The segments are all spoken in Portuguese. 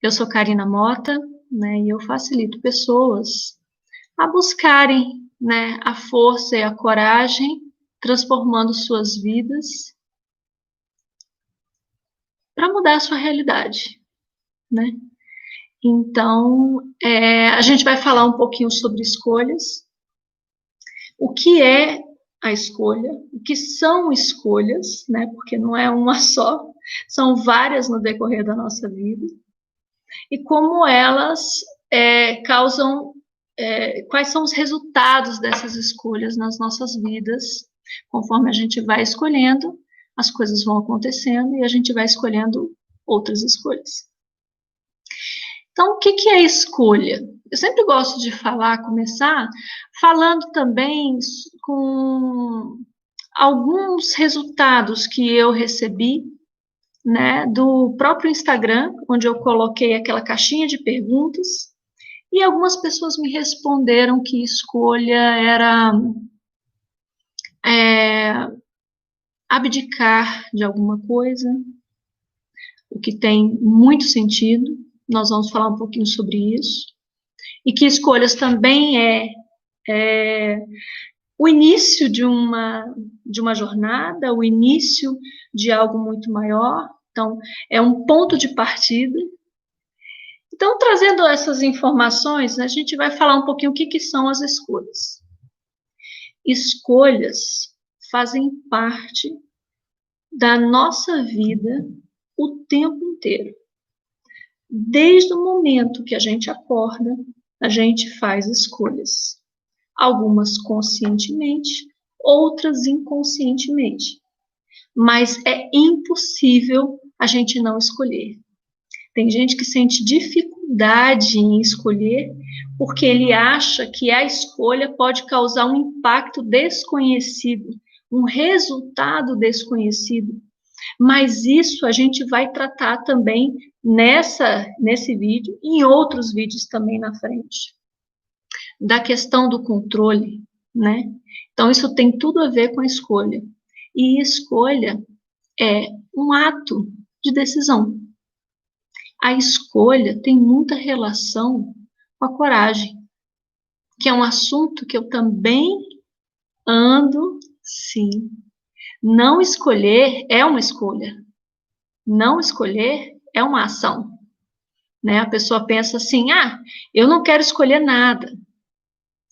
Eu sou Karina Mota, né, e eu facilito pessoas a buscarem, né, a força e a coragem, transformando suas vidas para mudar a sua realidade, né? Então, a gente vai falar um pouquinho sobre escolhas, o que é a escolha, o que são escolhas, né? Porque não é uma só, são várias no decorrer da nossa vida, e como elas causam, quais são os resultados dessas escolhas nas nossas vidas, conforme a gente vai escolhendo, as coisas vão acontecendo e a gente vai escolhendo outras escolhas. Então, o que é escolha? Eu sempre gosto de começar falando também com alguns resultados que eu recebi, né, do próprio Instagram, onde eu coloquei aquela caixinha de perguntas, e algumas pessoas me responderam que escolha era abdicar de alguma coisa, o que tem muito sentido. Nós vamos falar um pouquinho sobre isso. E que escolhas também o início de uma jornada, o início de algo muito maior. Então, é um ponto de partida. Então, trazendo essas informações, a gente vai falar um pouquinho o que são as escolhas. Escolhas fazem parte da nossa vida o tempo inteiro. Desde o momento que a gente acorda, a gente faz escolhas. Algumas conscientemente, outras inconscientemente. Mas é impossível a gente não escolher. Tem gente que sente dificuldade em escolher porque ele acha que a escolha pode causar um impacto desconhecido, um resultado desconhecido. Mas isso a gente vai tratar também nesse vídeo e em outros vídeos também na frente. Da questão do controle, né? Então, isso tem tudo a ver com a escolha. E escolha é um ato de decisão. A escolha tem muita relação com a coragem, que é um assunto que eu também ando, sim. Não escolher é uma escolha. Não escolher é uma ação. Né? A pessoa pensa assim, eu não quero escolher nada.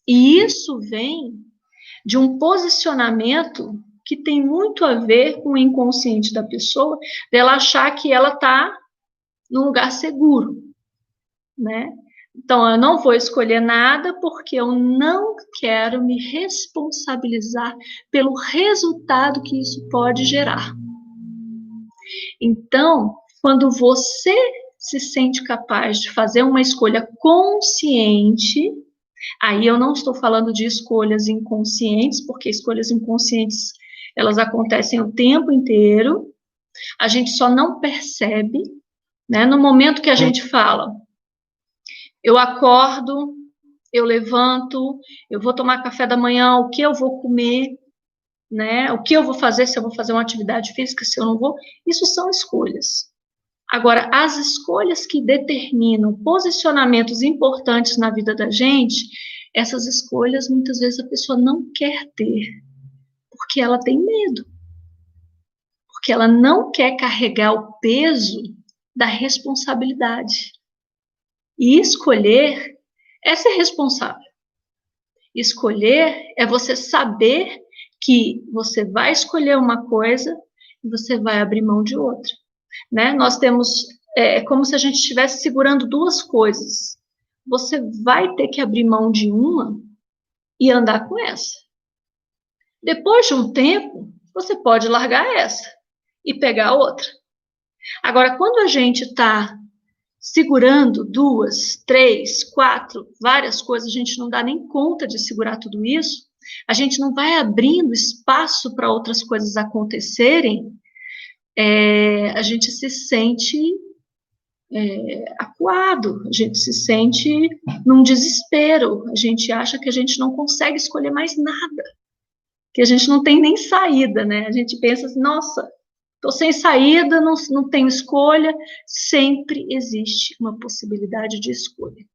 E isso vem de um posicionamento que tem muito a ver com o inconsciente da pessoa, dela achar que ela está num lugar seguro, né? Então, eu não vou escolher nada porque eu não quero me responsabilizar pelo resultado que isso pode gerar. Então, quando você se sente capaz de fazer uma escolha consciente, aí eu não estou falando de escolhas inconscientes, porque escolhas inconscientes, elas acontecem o tempo inteiro, a gente só não percebe, né? No momento que a gente fala, eu acordo, eu levanto, eu vou tomar café da manhã, o que eu vou comer, né? O que eu vou fazer, se eu vou fazer uma atividade física, se eu não vou, isso são escolhas. Agora, as escolhas que determinam posicionamentos importantes na vida da gente, essas escolhas, muitas vezes, a pessoa não quer ter, porque ela tem medo. Porque ela não quer carregar o peso da responsabilidade. E escolher é ser responsável. Escolher é você saber que você vai escolher uma coisa e você vai abrir mão de outra. Né? Nós temos, como se a gente estivesse segurando duas coisas. Você vai ter que abrir mão de uma e andar com essa. Depois de um tempo, você pode largar essa e pegar outra. Agora, quando a gente está segurando 2, 3, 4, várias coisas, a gente não dá nem conta de segurar tudo isso, a gente não vai abrindo espaço para outras coisas acontecerem, a gente se sente acuado, a gente se sente num desespero, a gente acha que a gente não consegue escolher mais nada, que a gente não tem nem saída, né? A gente pensa assim, nossa, estou sem saída, não tenho escolha. Sempre existe uma possibilidade de escolha.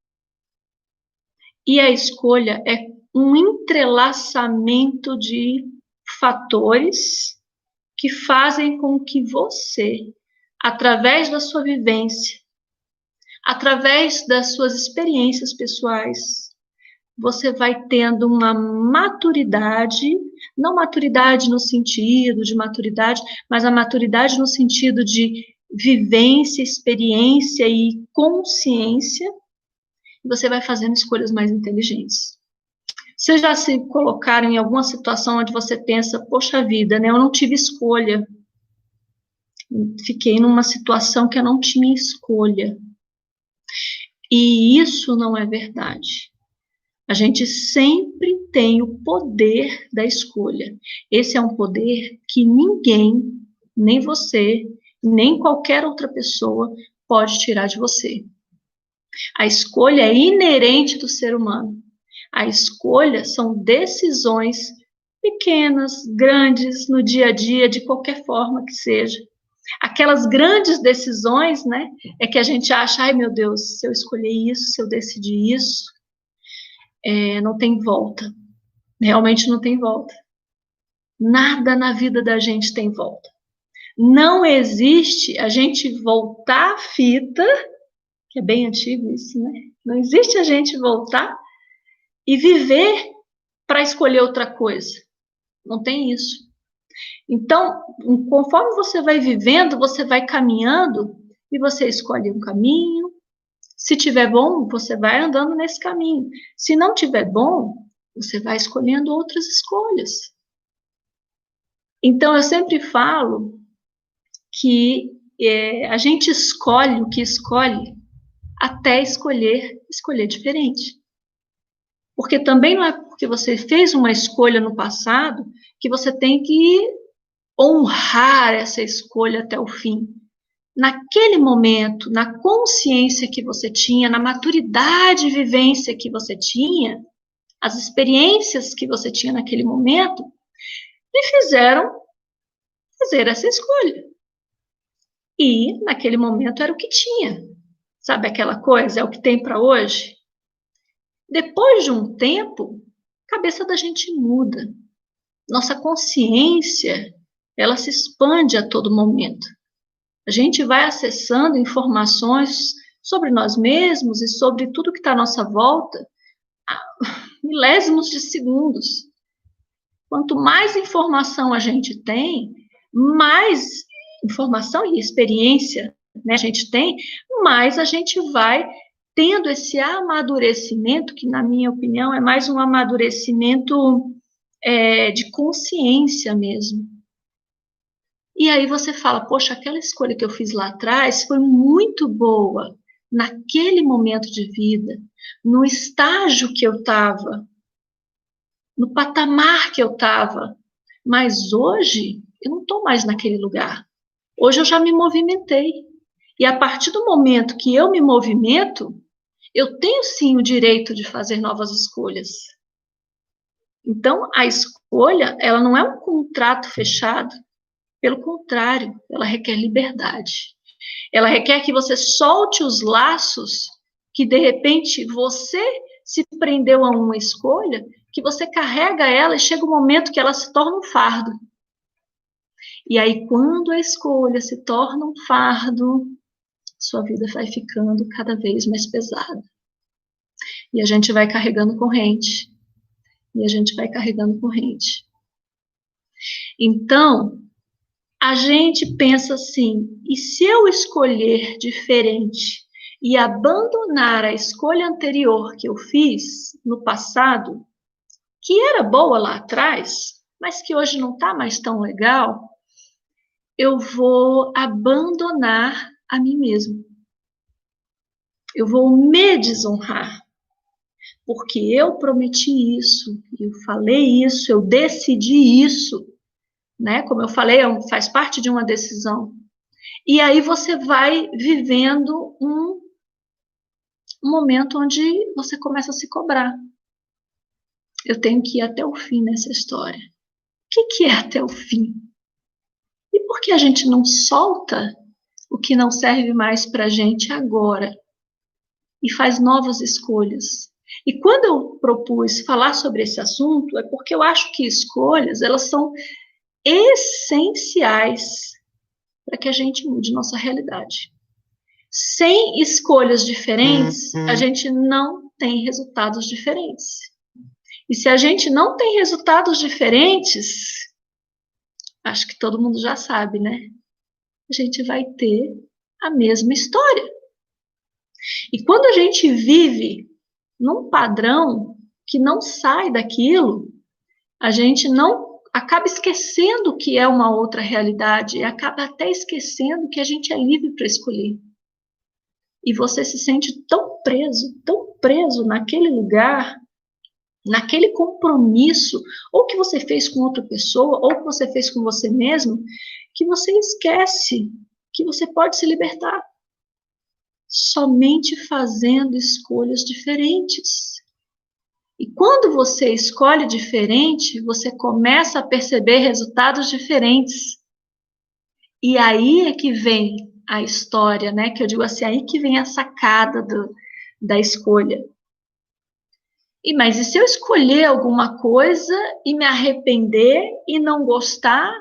E a escolha é um entrelaçamento de fatores que fazem com que você, através da sua vivência, através das suas experiências pessoais, você vai tendo uma maturidade, não maturidade no sentido de maturidade, mas a maturidade no sentido de vivência, experiência e consciência, e você vai fazendo escolhas mais inteligentes. Vocês já se colocaram em alguma situação onde você pensa, poxa vida, né, eu não tive escolha, fiquei numa situação que eu não tinha escolha. E isso não é verdade. A gente sempre tem o poder da escolha. Esse é um poder que ninguém, nem você, nem qualquer outra pessoa pode tirar de você. A escolha é inerente do ser humano. A escolha são decisões pequenas, grandes, no dia a dia, de qualquer forma que seja. Aquelas grandes decisões, né, é que a gente acha, ai meu Deus, se eu escolher isso, se eu decidir isso, não tem volta. Realmente não tem volta. Nada na vida da gente tem volta. Não existe a gente voltar a fita, que é bem antigo isso, né? Não existe a gente voltar e viver para escolher outra coisa. Não tem isso. Então, conforme você vai vivendo, você vai caminhando e você escolhe um caminho. Se tiver bom, você vai andando nesse caminho. Se não tiver bom, você vai escolhendo outras escolhas. Então, eu sempre falo que a gente escolhe o que escolhe até escolher diferente. Porque também não é porque você fez uma escolha no passado que você tem que honrar essa escolha até o fim. Naquele momento, na consciência que você tinha, na maturidade e vivência que você tinha, as experiências que você tinha naquele momento, me fizeram fazer essa escolha. E, naquele momento, era o que tinha. Sabe aquela coisa? É o que tem para hoje? Depois de um tempo, a cabeça da gente muda. Nossa consciência, ela se expande a todo momento. A gente vai acessando informações sobre nós mesmos e sobre tudo que está à nossa volta a milésimos de segundos. Quanto mais informação a gente tem, mais informação e experiência, né, a gente tem, mais a gente vai tendo esse amadurecimento, que na minha opinião é mais um amadurecimento de consciência mesmo. E aí você fala, poxa, aquela escolha que eu fiz lá atrás foi muito boa, naquele momento de vida, no estágio que eu estava, no patamar que eu estava. Mas hoje, eu não estou mais naquele lugar. Hoje eu já me movimentei. E a partir do momento que eu me movimento, eu tenho sim o direito de fazer novas escolhas. Então, a escolha, ela não é um contrato fechado. Pelo contrário, ela requer liberdade. Ela requer que você solte os laços que, de repente, você se prendeu a uma escolha, que você carrega ela e chega um momento que ela se torna um fardo. E aí, quando a escolha se torna um fardo, sua vida vai ficando cada vez mais pesada. E a gente vai carregando corrente. E a gente vai carregando corrente. Então, a gente pensa assim, e se eu escolher diferente e abandonar a escolha anterior que eu fiz no passado, que era boa lá atrás, mas que hoje não está mais tão legal, eu vou abandonar a mim mesmo. Eu vou me desonrar. Porque eu prometi isso, eu falei isso, eu decidi isso, né? Como eu falei, faz parte de uma decisão. E aí você vai vivendo um momento onde você começa a se cobrar. Eu tenho que ir até o fim nessa história. O que é até o fim? E por que a gente não solta o que não serve mais para a gente agora e faz novas escolhas? E quando eu propus falar sobre esse assunto, é porque eu acho que escolhas, elas são essenciais para que a gente mude nossa realidade. Sem escolhas diferentes, a gente não tem resultados diferentes. E se a gente não tem resultados diferentes, acho que todo mundo já sabe, né? A gente vai ter a mesma história. E quando a gente vive num padrão que não sai daquilo, a gente não acaba esquecendo que é uma outra realidade e acaba até esquecendo que a gente é livre para escolher. E você se sente tão preso naquele lugar, naquele compromisso, ou que você fez com outra pessoa, ou que você fez com você mesmo, que você esquece que você pode se libertar somente fazendo escolhas diferentes. E quando você escolhe diferente, você começa a perceber resultados diferentes. E aí é que vem a história, né? Que eu digo assim, aí que vem a sacada da escolha. Mas e se eu escolher alguma coisa e me arrepender e não gostar,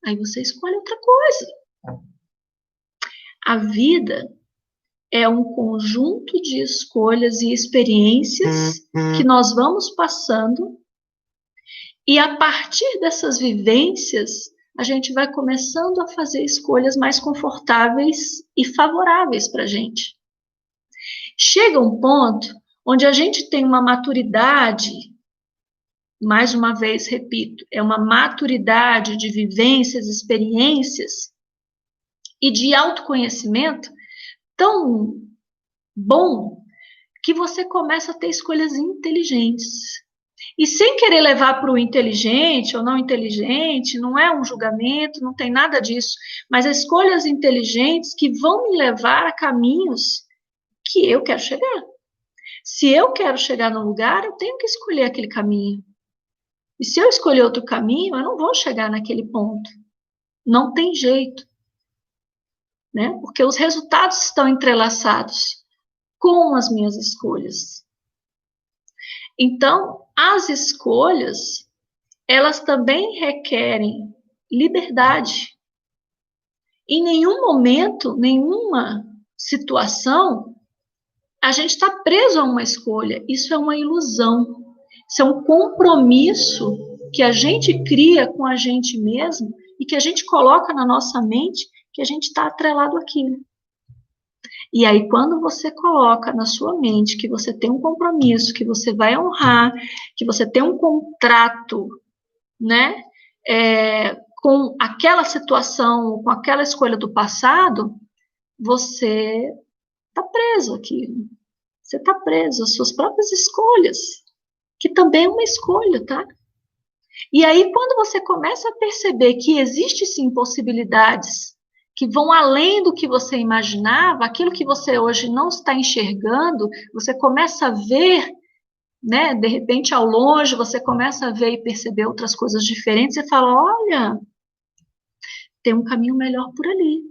aí você escolhe outra coisa. A vida é um conjunto de escolhas e experiências que nós vamos passando, e a partir dessas vivências, a gente vai começando a fazer escolhas mais confortáveis e favoráveis para a gente. Chega um ponto onde a gente tem uma maturidade, mais uma vez, repito, é uma maturidade de vivências, experiências e de autoconhecimento tão bom que você começa a ter escolhas inteligentes. E sem querer levar para o inteligente ou não inteligente, não é um julgamento, não tem nada disso, mas escolhas inteligentes que vão me levar a caminhos que eu quero chegar. Se eu quero chegar num lugar, eu tenho que escolher aquele caminho. E se eu escolher outro caminho, eu não vou chegar naquele ponto. Não tem jeito. Né? Porque os resultados estão entrelaçados com as minhas escolhas. Então, as escolhas, elas também requerem liberdade. Em nenhum momento, nenhuma situação, a gente está preso a uma escolha. Isso é uma ilusão. Isso é um compromisso que a gente cria com a gente mesmo e que a gente coloca na nossa mente que a gente está atrelado àquilo. E aí, quando você coloca na sua mente que você tem um compromisso, que você vai honrar, que você tem um contrato, né, com aquela situação, com aquela escolha do passado, você está preso àquilo. Você está preso às suas próprias escolhas, que também é uma escolha, tá? E aí, quando você começa a perceber que existe sim possibilidades que vão além do que você imaginava, aquilo que você hoje não está enxergando, você começa a ver, né? De repente, ao longe, você começa a ver e perceber outras coisas diferentes, e fala, olha, tem um caminho melhor por ali.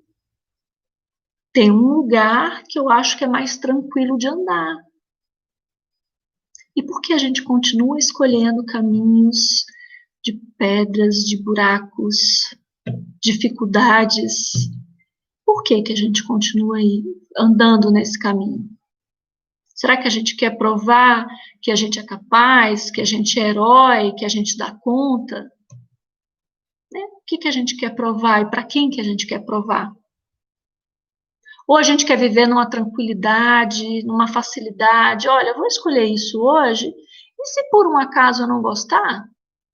Tem um lugar que eu acho que é mais tranquilo de andar. E por que a gente continua escolhendo caminhos de pedras, de buracos, dificuldades? Por que a gente continua aí andando nesse caminho? Será que a gente quer provar que a gente é capaz, que a gente é herói, que a gente dá conta? Né? O que a gente quer provar e para quem que a gente quer provar? Ou a gente quer viver numa tranquilidade, numa facilidade? Olha, eu vou escolher isso hoje, e se por um acaso eu não gostar,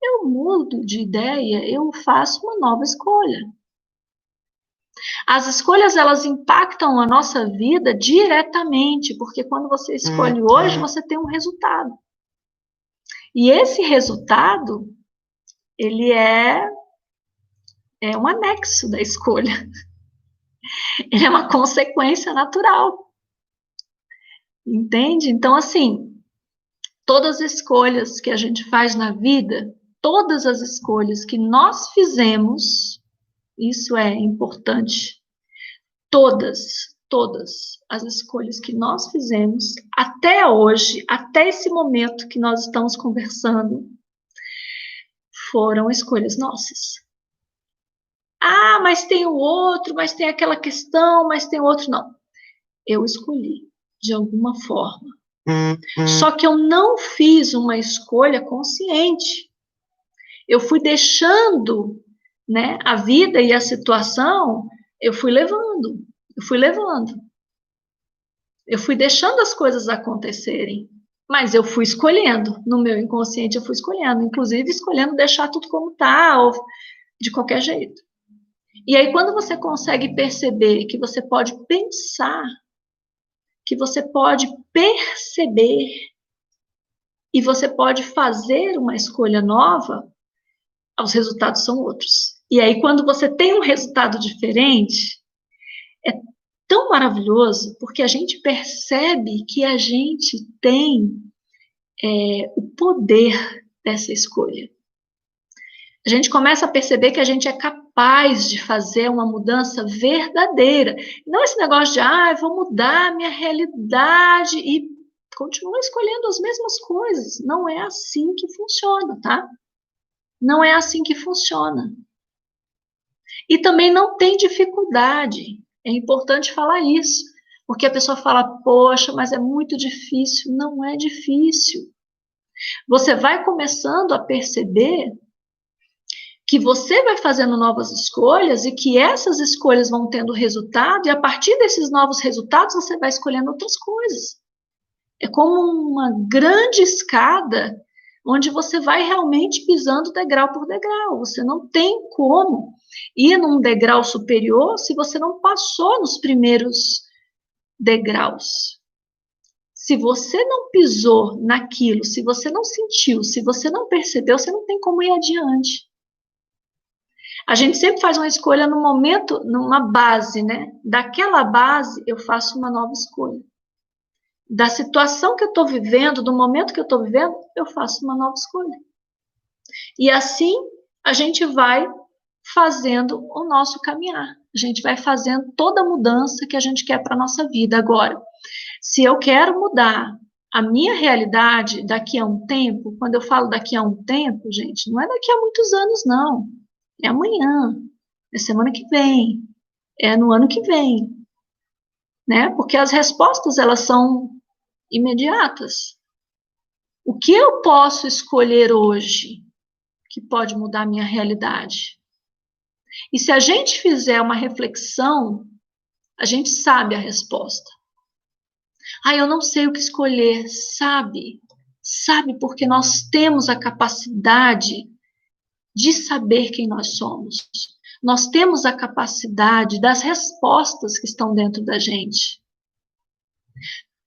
eu mudo de ideia, eu faço uma nova escolha. As escolhas, elas impactam a nossa vida diretamente, porque quando você escolhe hoje, você tem um resultado. E esse resultado, ele é um anexo da escolha. Ele é uma consequência natural. Entende? Então, assim, todas as escolhas que a gente faz na vida, todas as escolhas que nós fizemos, Isso é importante. Todas as escolhas que nós fizemos até hoje, até esse momento que nós estamos conversando, foram escolhas nossas. Ah, mas tem o outro, mas tem aquela questão, mas tem o outro. Não. Eu escolhi, de alguma forma. Só que eu não fiz uma escolha consciente. Eu fui deixando, né, a vida e a situação, eu fui levando. Eu fui deixando as coisas acontecerem. Mas eu fui escolhendo, no meu inconsciente eu fui escolhendo, inclusive escolhendo deixar tudo como está, ou de qualquer jeito. E aí, quando você consegue perceber que você pode pensar, que você pode perceber, e você pode fazer uma escolha nova, os resultados são outros. E aí, quando você tem um resultado diferente, é tão maravilhoso, porque a gente percebe que a gente tem o poder dessa escolha. A gente começa a perceber que a gente é capaz de fazer uma mudança verdadeira. Não esse negócio de, eu vou mudar a minha realidade e continua escolhendo as mesmas coisas. Não é assim que funciona, tá? Não é assim que funciona. E também não tem dificuldade. É importante falar isso. Porque a pessoa fala, poxa, mas é muito difícil. Não é difícil. Você vai começando a perceber que você vai fazendo novas escolhas e que essas escolhas vão tendo resultado, e a partir desses novos resultados você vai escolhendo outras coisas. É como uma grande escada onde você vai realmente pisando degrau por degrau. Você não tem como ir num degrau superior se você não passou nos primeiros degraus. Se você não pisou naquilo, se você não sentiu, se você não percebeu, você não tem como ir adiante. A gente sempre faz uma escolha no momento, numa base, né? Daquela base, eu faço uma nova escolha. Da situação que eu estou vivendo, do momento que eu estou vivendo, eu faço uma nova escolha. E assim, a gente vai fazendo o nosso caminhar. A gente vai fazendo toda a mudança que a gente quer para a nossa vida. Agora, se eu quero mudar a minha realidade daqui a um tempo, quando eu falo daqui a um tempo, gente, não é daqui a muitos anos, não. É amanhã, é semana que vem, é no ano que vem, né? Porque as respostas, elas são imediatas. O que eu posso escolher hoje que pode mudar a minha realidade? E se a gente fizer uma reflexão, a gente sabe a resposta. Eu não sei o que escolher. Sabe, porque nós temos a capacidade de saber quem nós somos. Nós temos a capacidade das respostas que estão dentro da gente.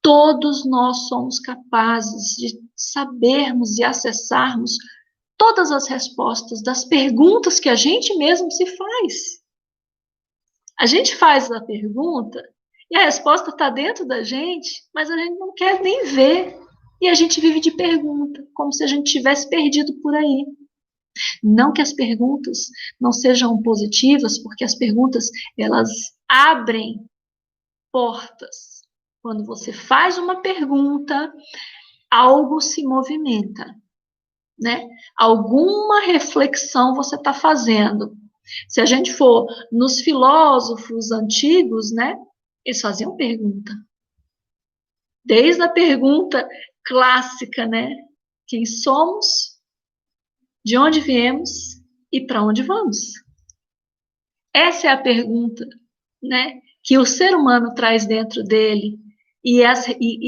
Todos nós somos capazes de sabermos e acessarmos todas as respostas das perguntas que a gente mesmo se faz. A gente faz a pergunta e a resposta está dentro da gente, mas a gente não quer nem ver. E a gente vive de pergunta, como se a gente tivesse perdido por aí. Não que as perguntas não sejam positivas, porque as perguntas, elas abrem portas. Quando você faz uma pergunta, algo se movimenta, né? Alguma reflexão você está fazendo. Se a gente for nos filósofos antigos, né? Eles faziam pergunta. Desde a pergunta clássica, né? Quem somos? De onde viemos e para onde vamos? Essa é a pergunta, né, que o ser humano traz dentro dele. E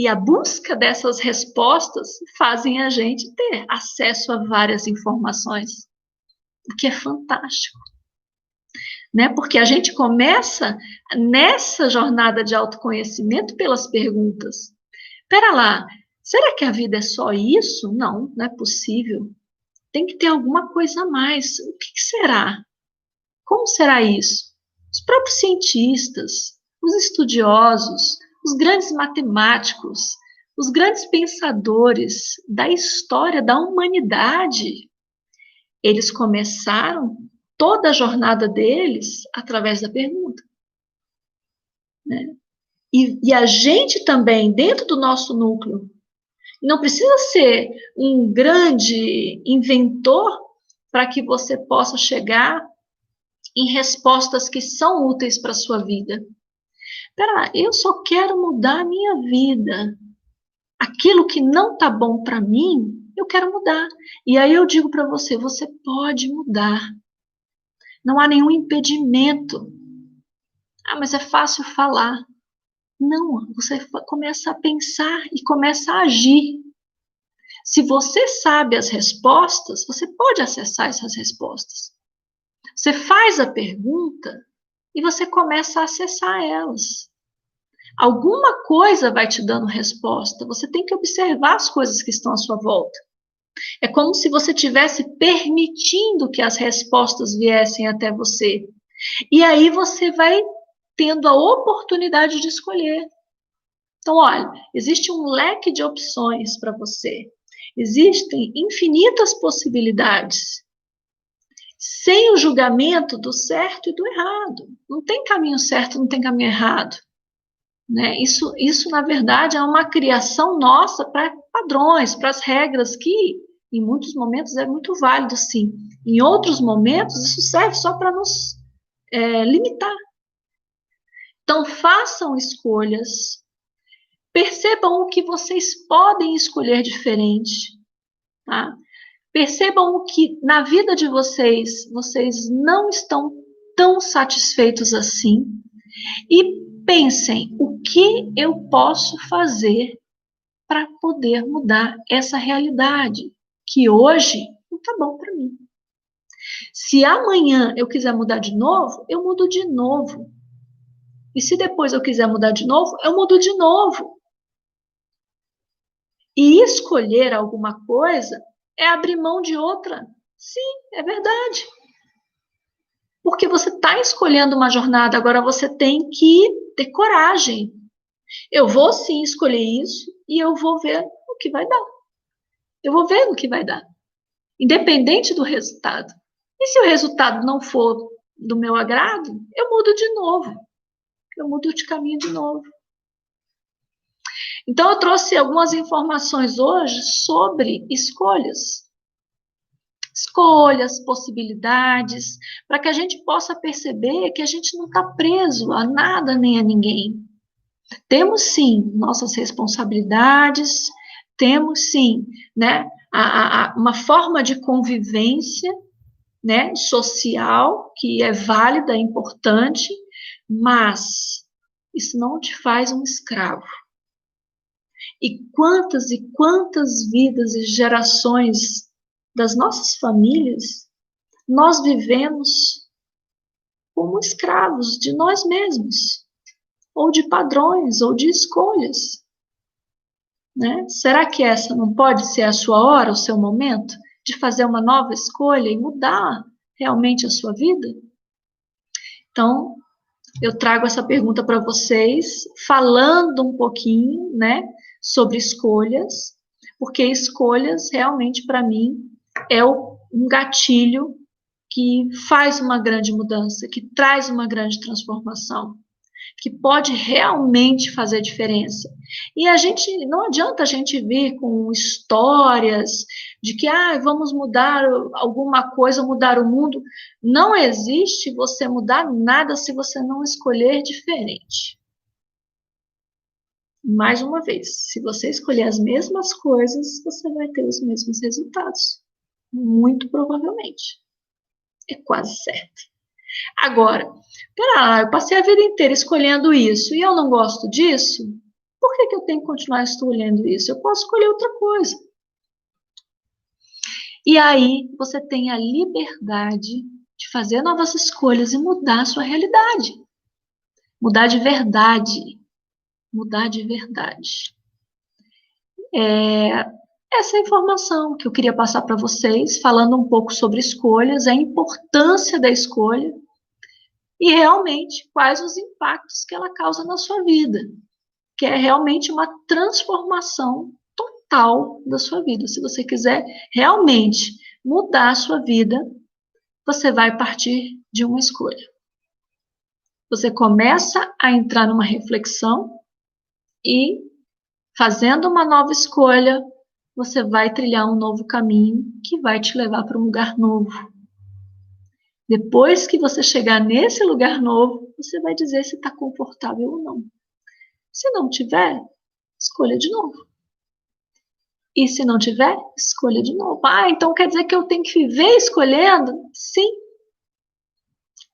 a busca dessas respostas fazem a gente ter acesso a várias informações, o que é fantástico. Né? Porque a gente começa nessa jornada de autoconhecimento pelas perguntas. Espera lá, será que a vida é só isso? Não, não é possível. Tem que ter alguma coisa a mais. O que será? Como será isso? Os próprios cientistas, os estudiosos, os grandes matemáticos, os grandes pensadores da história da humanidade, eles começaram toda a jornada deles através da pergunta, né? E a gente também, dentro do nosso núcleo, não precisa ser um grande inventor para que você possa chegar em respostas que são úteis para a sua vida. Pera, eu só quero mudar a minha vida. Aquilo que não está bom para mim, eu quero mudar. E aí eu digo para você, você pode mudar. Não há nenhum impedimento. Ah, mas é fácil falar. Não, você começa a pensar e começa a agir. Se você sabe as respostas, você pode acessar essas respostas. Você faz a pergunta e você começa a acessar elas. Alguma coisa vai te dando resposta. Você tem que observar as coisas que estão à sua volta. É como se você estivesse permitindo que as respostas viessem até você. E aí você vai tendo a oportunidade de escolher. Então, olha, existe um leque de opções para você. Existem infinitas possibilidades. Sem o julgamento do certo e do errado. Não tem caminho certo, não tem caminho errado. Né? Isso, na verdade, é uma criação nossa para padrões, para as regras que, em muitos momentos, é muito válido, sim. Em outros momentos, isso serve só para nos limitar. Então, façam escolhas, percebam o que vocês podem escolher diferente, tá? Percebam o que, na vida de vocês não estão tão satisfeitos assim, e pensem, o que eu posso fazer para poder mudar essa realidade que hoje não está bom para mim. Se amanhã eu quiser mudar de novo, eu mudo de novo. E se depois eu quiser mudar de novo, eu mudo de novo. E escolher alguma coisa é abrir mão de outra. Sim, é verdade. Porque você está escolhendo uma jornada, agora você tem que ter coragem. Eu vou sim escolher isso e eu vou ver o que vai dar. Eu vou ver o que vai dar. Independente do resultado. E se o resultado não for do meu agrado, eu mudo de novo. Eu mudo de caminho de novo. Então, eu trouxe algumas informações hoje sobre escolhas. Escolhas, possibilidades, para que a gente possa perceber que a gente não está preso a nada nem a ninguém. Temos, sim, nossas responsabilidades, temos, sim, né, uma forma de convivência, né, social, que é válida, é importante, mas isso não te faz um escravo. E quantas vidas e gerações das nossas famílias nós vivemos como escravos de nós mesmos, ou de padrões, ou de escolhas. Né? Será que essa não pode ser a sua hora, o seu momento, de fazer uma nova escolha e mudar realmente a sua vida? Então, eu trago essa pergunta para vocês, falando um pouquinho, né, sobre escolhas, porque escolhas realmente para mim é um gatilho que faz uma grande mudança, que traz uma grande transformação, que pode realmente fazer diferença. E a gente, não adianta a gente vir com histórias de que vamos mudar alguma coisa, mudar o mundo. Não existe você mudar nada se você não escolher diferente. Mais uma vez, se você escolher as mesmas coisas, você vai ter os mesmos resultados. Muito provavelmente. É quase certo. Agora, eu passei a vida inteira escolhendo isso e eu não gosto disso, por que eu tenho que continuar escolhendo isso? Eu posso escolher outra coisa. E aí você tem a liberdade de fazer novas escolhas e mudar a sua realidade. Mudar de verdade. Mudar de verdade. Essa é a informação que eu queria passar para vocês, falando um pouco sobre escolhas, a importância da escolha e realmente quais os impactos que ela causa na sua vida, que é realmente uma transformação total da sua vida. Se você quiser realmente mudar a sua vida, você vai partir de uma escolha. Você começa a entrar numa reflexão e, fazendo uma nova escolha, você vai trilhar um novo caminho que vai te levar para um lugar novo. Depois que você chegar nesse lugar novo, você vai dizer se está confortável ou não. Se não tiver, escolha de novo. E se não tiver, escolha de novo. Ah, então quer dizer que eu tenho que viver escolhendo? Sim.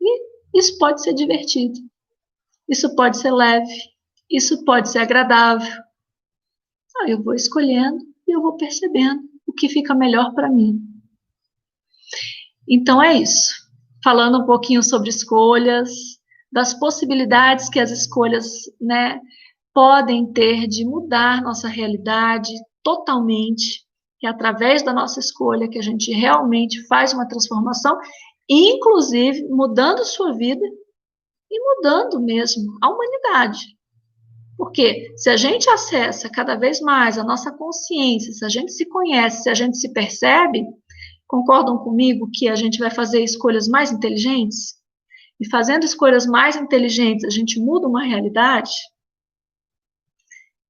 E isso pode ser divertido. Isso pode ser leve. Isso pode ser agradável. Ah, eu vou escolhendo e eu vou percebendo o que fica melhor para mim. Então é isso. Falando um pouquinho sobre escolhas, das possibilidades que as escolhas, né, podem ter de mudar nossa realidade totalmente, que é através da nossa escolha que a gente realmente faz uma transformação, inclusive mudando sua vida e mudando mesmo a humanidade. Porque se a gente acessa cada vez mais a nossa consciência, se a gente se conhece, se a gente se percebe, concordam comigo que a gente vai fazer escolhas mais inteligentes? E fazendo escolhas mais inteligentes, a gente muda uma realidade?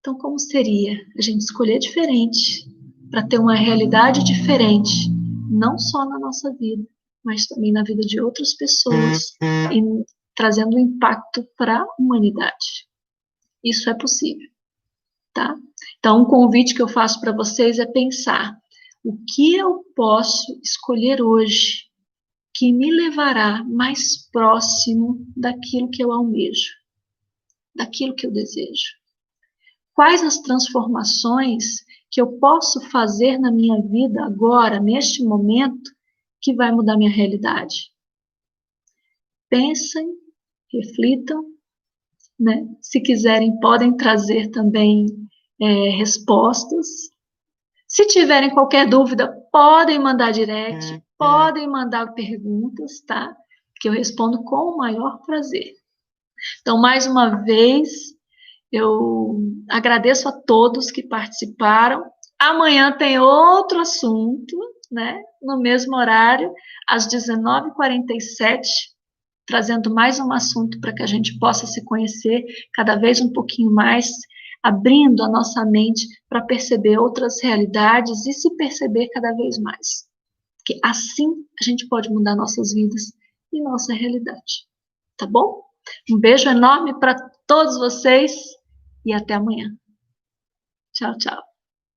Então, como seria a gente escolher diferente para ter uma realidade diferente, não só na nossa vida, mas também na vida de outras pessoas e trazendo impacto para a humanidade? Isso é possível, tá? Então, um convite que eu faço para vocês é pensar: o que eu posso escolher hoje que me levará mais próximo daquilo que eu almejo, daquilo que eu desejo? Quais as transformações que eu posso fazer na minha vida agora, neste momento, que vai mudar minha realidade? Pensem, reflitam, né? Se quiserem, podem trazer também respostas. Se tiverem qualquer dúvida, podem mandar direct, podem mandar perguntas, tá? Que eu respondo com o maior prazer. Então, mais uma vez, eu agradeço a todos que participaram. Amanhã tem outro assunto, né? No mesmo horário, às 19h47, trazendo mais um assunto para que a gente possa se conhecer cada vez um pouquinho mais, abrindo a nossa mente para perceber outras realidades e se perceber cada vez mais. Porque assim a gente pode mudar nossas vidas e nossa realidade. Tá bom? Um beijo enorme para todos vocês e até amanhã. Tchau, tchau.